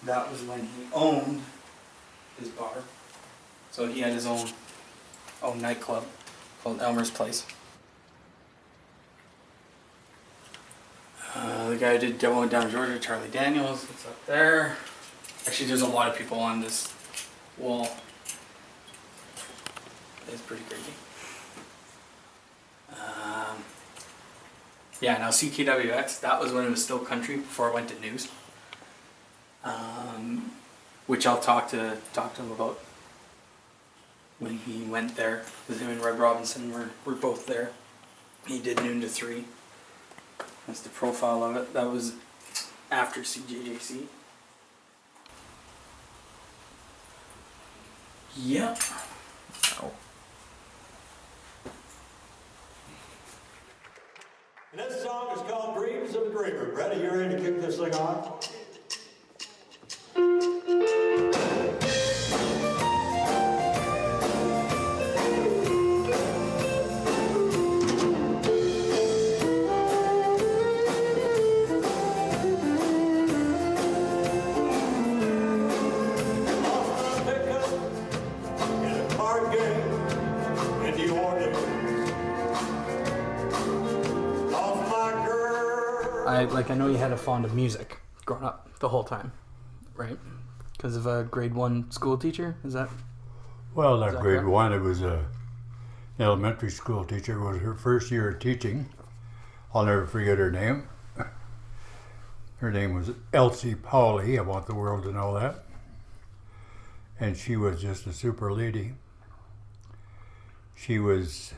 that was when he owned his bar. So he had his own nightclub called Elmer's Place. The guy who did Devil Went Down Georgia, Charlie Daniels, it's up there. Actually, there's a lot of people on this wall. It's pretty crazy. Yeah, now CKWX, that was when it was still country before it went to news. Which I'll talk to him about when he went there. Because him and Red Robinson were both there. He did noon to 3. That's the profile of it. That was after CJJC. Yep. Oh. And this song is called Dreams of a Dreamer. Brett, you ready to kick this thing off? I know you had a fond of music growing up the whole time, right? Because of a grade 1 school teacher, is that? Well, not grade correct? 1. It was an elementary school teacher. It was her first year of teaching. I'll never forget her name. Her name was Elsie Powley. I want the world to know that. And she was just a super lady. She was,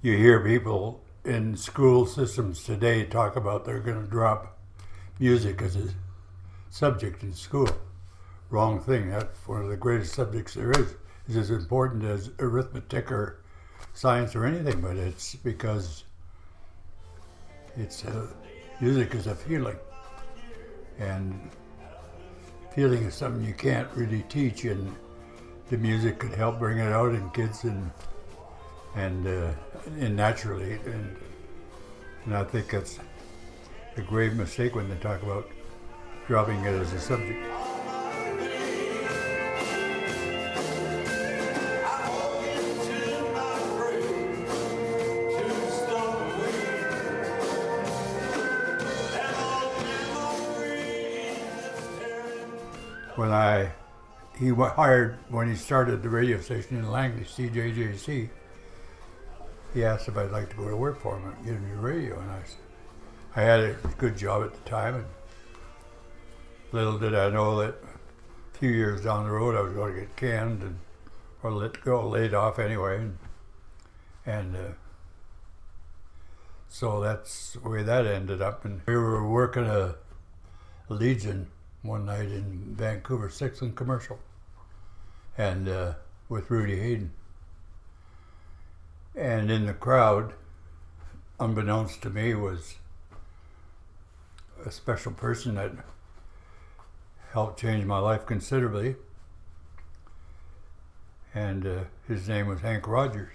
you hear people in school systems today talk about they're going to drop music as a subject in school. Wrong thing. That's one of the greatest subjects there is. It's as important as arithmetic or science or anything, but it's because it's music is a feeling, and feeling is something you can't really teach, and the music could help bring it out in kids and naturally, and I think that's a grave mistake when they talk about dropping it as a subject. When he started the radio station in Langley, CJJC, he asked if I'd like to go to work for him and get into radio, and I said, I had a good job at the time, and little did I know that a few years down the road I was going to get canned or laid off anyway, and so that's the way that ended up. And we were working a Legion one night in Vancouver, 6th and Commercial, and with Rudy Hayden. And in the crowd, unbeknownst to me, was a special person that helped change my life considerably. And his name was Hank Rogers.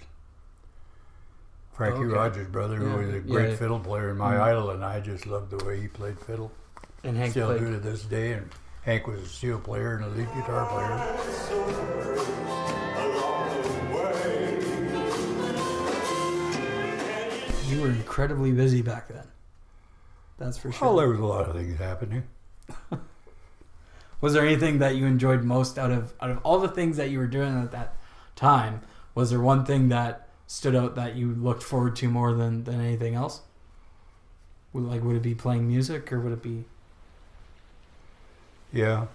Frankie Rogers' brother, who was a great fiddle player and my idol, and I just loved the way he played fiddle. And Hank Still played do to this day, and Hank was a steel player and a lead guitar player. You were incredibly busy back then. That's for sure. Well, there was a lot of things happening. Was there anything that you enjoyed most out of all the things that you were doing at that time? Was there one thing that stood out that you looked forward to more than anything else? Would it be playing music, or would it be? Yeah,